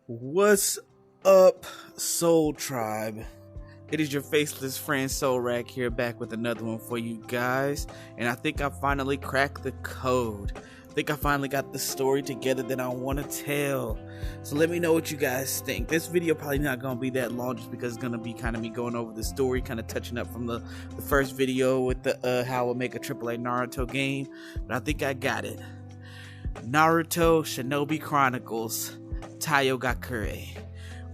What's up, Soul Tribe? It is your faceless friend Soul Rag here, back with another one for you guys. And I think I finally cracked the code. I think I finally got the story together that I want to tell. So let me know what you guys think. This video probably not going to be that long, just because it's going to be kind of me going over the story, kind of touching up from the first video with the how I make a AAA Naruto game. But I think I got it. Naruto Shinobi Chronicles Taiyōgakure,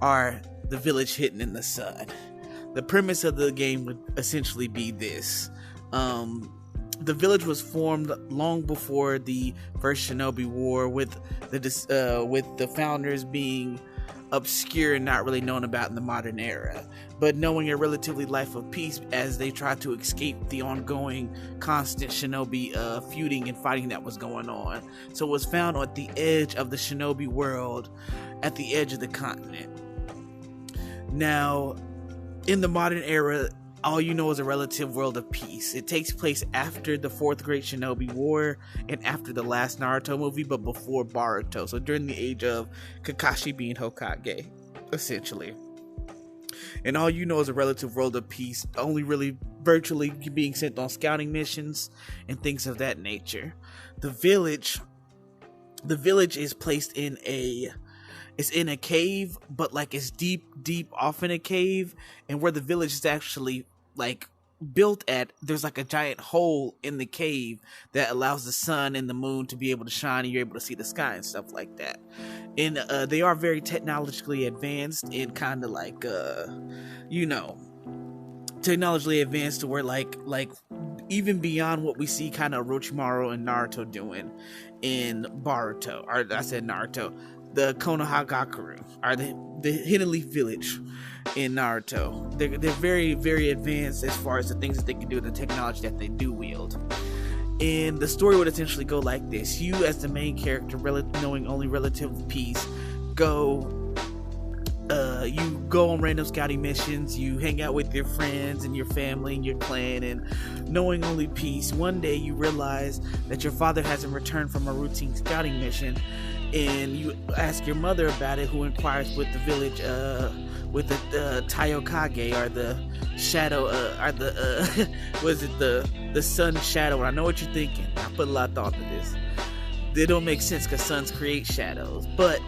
are the village hidden in the sun. The premise of the game would essentially be this. The village was formed long before the first Shinobi War, with the founders being obscure and not really known about in the modern era, but knowing a relatively life of peace as they tried to escape the ongoing constant shinobi feuding and fighting that was going on. So it was found at the edge of the shinobi world, at the edge of the continent. Now, in the modern era, all you know is a relative world of peace. It takes place after the Fourth Great Shinobi War and after the last Naruto movie, but before Boruto. So during the age of Kakashi being Hokage, essentially. And all you know is a relative world of peace, only really virtually being sent on scouting missions and things of that nature. The village is placed in a cave, but like it's deep off in a cave, and where the village is actually like built at, there's like a giant hole in the cave that allows the sun and the moon to be able to shine, and you're able to see the sky and stuff like that. And they are very technologically advanced, and kind of like technologically advanced to where like even beyond what we see kind of Orochimaru and Naruto doing in Boruto, or I said Naruto, the Konohagakure, or the Hidden Leaf Village in Naruto. They're very, very advanced as far as the things that they can do, the technology that they do wield. And the story would essentially go like this. You, as the main character, knowing only relative peace, you go on random scouting missions, you hang out with your friends and your family and your clan, and knowing only peace, one day you realize that your father hasn't returned from a routine scouting mission, and you ask your mother about it, who inquires with the village, with the Taiyōkage, or the shadow, or the was it the sun shadow? I know what you're thinking. I put a lot of thought into this. They don't make sense because suns create shadows, but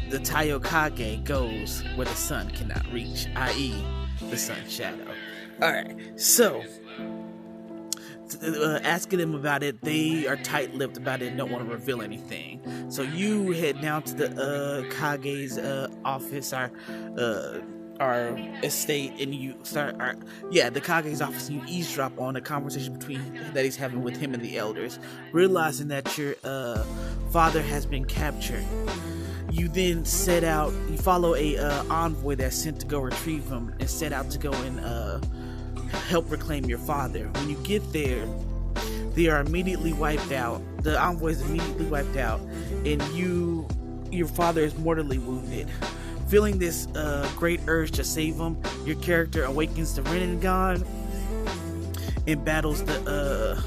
the Taiyōkage goes where the sun cannot reach, i.e. the sun shadow. Alright, so asking them about it, they are tight-lipped about it and don't want to reveal anything. So you head down to the Kage's office, our estate, and you start the Kage's office, and you eavesdrop on a conversation that he's having with him and the elders, realizing that your father has been captured. You then set out, you follow a envoy that's sent to go retrieve him, and set out to go and help reclaim your father. When you get there, they are immediately wiped out. The envoy is immediately wiped out, and your father is mortally wounded. Feeling this great urge to save him, your character awakens the Rinnegan and battles the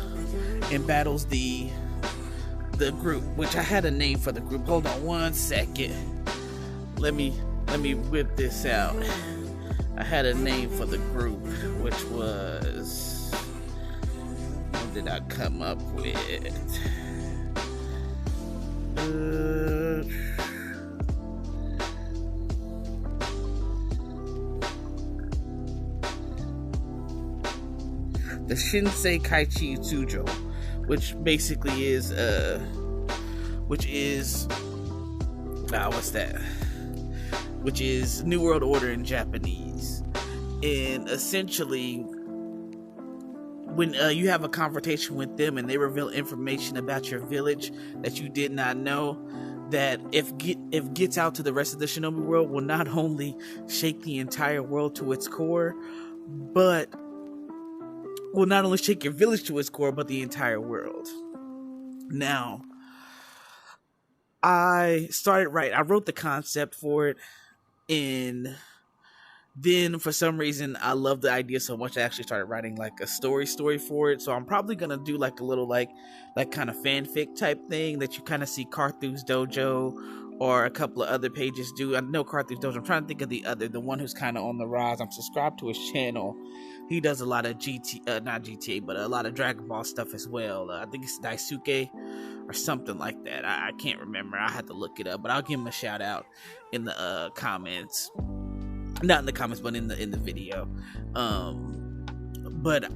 group, which I had a name for the group. Hold on one second. Let me whip this out. I had a name for the group, which was, what did I come up with? The Shinsei Kaichi Tsujo, which basically is which is New World Order in Japanese. And essentially, when you have a confrontation with them and they reveal information about your village that you did not know, that if gets out to the rest of the shinobi world, will not only shake the entire world to its core, but will not only shake your village to its core, but the entire world. Now, I wrote the concept for it, and then for some reason I loved the idea so much I actually started writing like a story for it. So I'm probably gonna do like a little like kind of fanfic type thing that you kind of see Carthu's Dojo or a couple of other pages do. I know Carthage Dojo. I'm trying to think of the one who's kind of on the rise. I'm subscribed to his channel. He does a lot of not GTA, but a lot of Dragon Ball stuff as well. I think it's Daisuke or something like that. I can't remember. I had to look it up, but I'll give him a shout out in the comments. Not in the comments, but in the video. But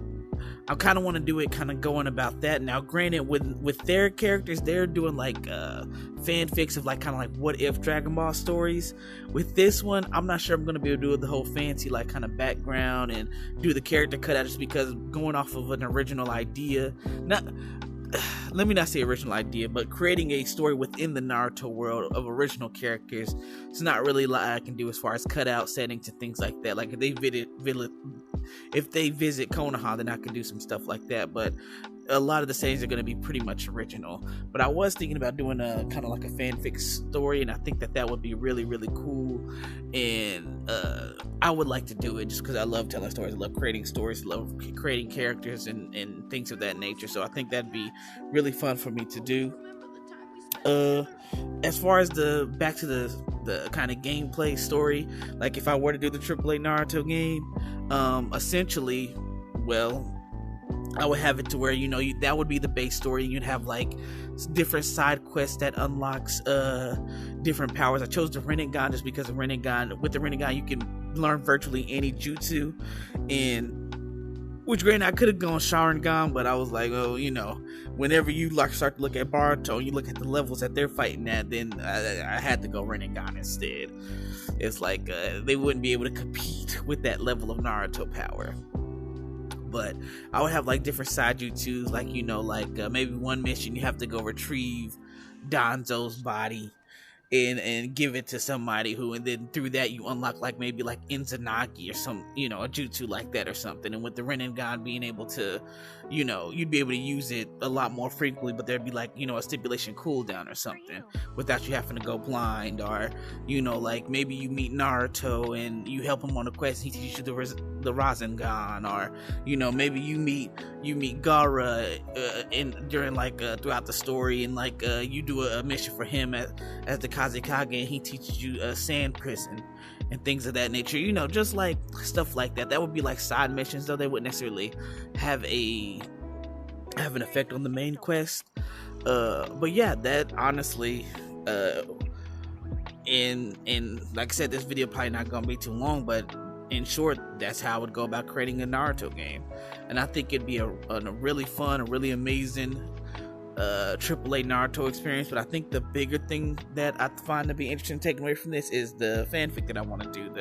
I kind of want to do it kind of going about that. Now, granted, with their characters, they're doing like fanfics of like kind of like what if Dragon Ball stories. With this one, I'm not sure I'm going to be able to do the whole fancy like kind of background and do the character cutout, just because going off of an original idea. Let me not say original idea, but creating a story within the Naruto world of original characters, it's not really a lot I can do as far as cutout settings and things like that. Like if they visit Konoha, then I can do some stuff like that, but a lot of the settings are going to be pretty much original. But I was thinking about doing a kind of like a fanfic story, and I think that would be really, really cool, and I would like to do it just because I love telling stories. I love creating stories, I love creating characters and things of that nature, so I think that'd be really fun for me to do. As far as back to the kind of gameplay story, like if I were to do the AAA Naruto game, essentially, well, I would have it to where, that would be the base story, and you'd have like different side quests that unlocks different powers. I chose the Rinnegan just because with the Rinnegan you can learn virtually any jutsu, and which granted I could have gone Sharingan, but I was like, whenever you start to look at Boruto and you look at the levels that they're fighting at, then I had to go Rinnegan instead. It's like they wouldn't be able to compete with that level of Naruto power. But I would have like different side jutsus, like maybe one mission you have to go retrieve Danzo's body and give it to somebody and then through that you unlock like maybe like Izanagi or some a jutsu like that or something. And with the Rinnegan being able to you'd be able to use it a lot more frequently, but there'd be like a stipulation cooldown or something without you having to go blind. Or like maybe you meet Naruto and you help him on a quest, he teaches you the Rasengan. Or maybe you meet Gaara during like throughout the story, and like you do a mission for him as the Kazekage, and he teaches you a sand prison and things of that nature, just like stuff like that. That would be like side missions, though they wouldn't necessarily have an effect on the main quest. But yeah, that honestly, in like I said, this video probably not gonna be too long, but in short, that's how I would go about creating a Naruto game. And I think it'd be a really fun, a really amazing AAA Naruto experience. But I think the bigger thing that I find to be interesting taking away from this is the fanfic that I want to do.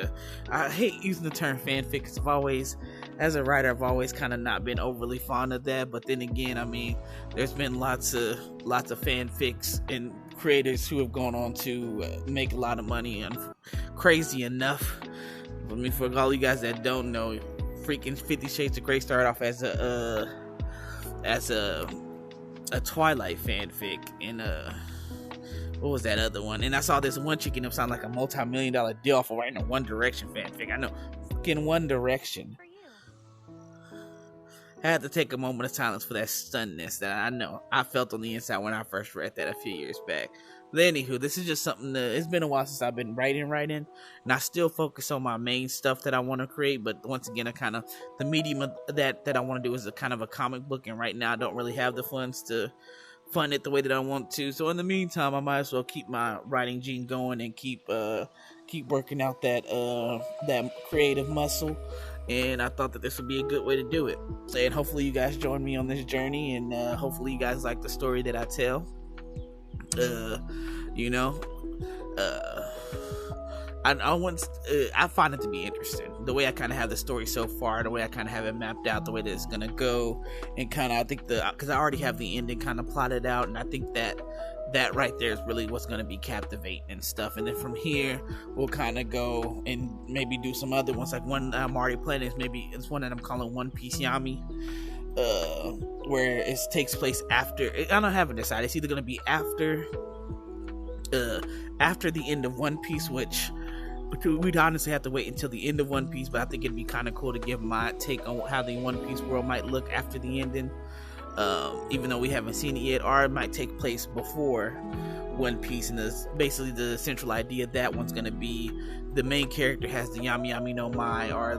I hate using the term fanfic because as a writer, I've always kind of not been overly fond of that. But then again, there's been lots of fanfics and creators who have gone on to make a lot of money. And crazy enough, for all you guys that don't know, freaking 50 Shades of Grey started off as a Twilight fanfic, and what was that other one? And I saw this one chick end up sounding like a multi-million-dollar deal for writing a One Direction fanfic. I know, freaking One Direction. I had to take a moment of silence for that stunnedness that I know I felt on the inside when I first read that a few years back. But anywho, this is just something it's been a while since I've been writing, and I still focus on my main stuff that I want to create. But once again, the medium of that I want to do is a kind of a comic book, and right now I don't really have the funds to fund it the way that I want to. So in the meantime, I might as well keep my writing gene going and keep working out that creative muscle. And I thought that this would be a good way to do it. And hopefully you guys join me on this journey, and hopefully you guys like the story that I tell. I find it to be interesting the way I kind of have the story so far, the way I kind of have it mapped out, the way that it's gonna go, and I think because I already have the ending kind of plotted out, and I think that right there is really what's going to be captivating and stuff. And then from here we'll kind of go and maybe do some other ones. Like one I'm already planning it's one that I'm calling One Piece Yami, where it takes place after, I don't have it decided, it's either going to be after the end of One Piece, which we'd honestly have to wait until the end of One Piece, but I think it'd be kind of cool to give my take on how the One Piece world might look after the ending. even though we haven't seen it yet, or it might take place before One Piece. And basically the central idea that one's going to be the main character has the Yami Yami no Mai, or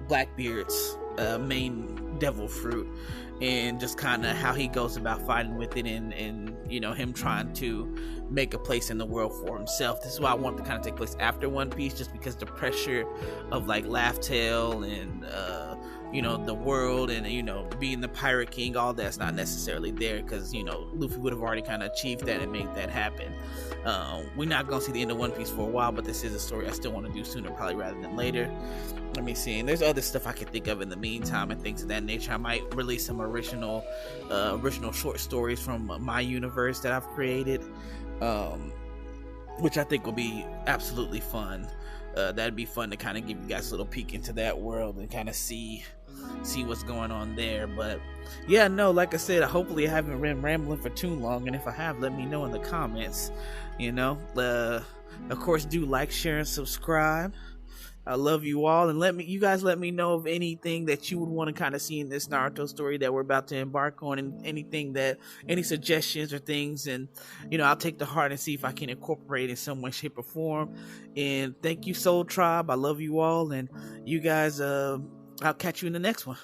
Blackbeard's main devil fruit, and just kind of how he goes about fighting with it, and him trying to make a place in the world for himself. This is why I want to kind of take place after One Piece, just because the pressure of like Laugh Tale and the world, and being the Pirate King, all that's not necessarily there, because Luffy would have already kind of achieved that and made that happen. We're not gonna see the end of One Piece for a while, but this is a story I still want to do sooner, probably rather than later. Let me see. And there's other stuff I can think of in the meantime and things of that nature. I might release some original short stories from my universe that I've created, which I think will be absolutely fun. That'd be fun to kind of give you guys a little peek into that world and kind of see what's going on there. But yeah, no, like I said, hopefully I haven't been rambling for too long, and if I have, let me know in the comments. Of course, do like, share, and subscribe. I love you all, and you guys let me know of anything that you would want to kind of see in this Naruto story that we're about to embark on, and any suggestions or things, and I'll take to heart and see if I can incorporate in some way, shape, or form. And thank you, Soul Tribe. I love you all, and you guys, I'll catch you in the next one.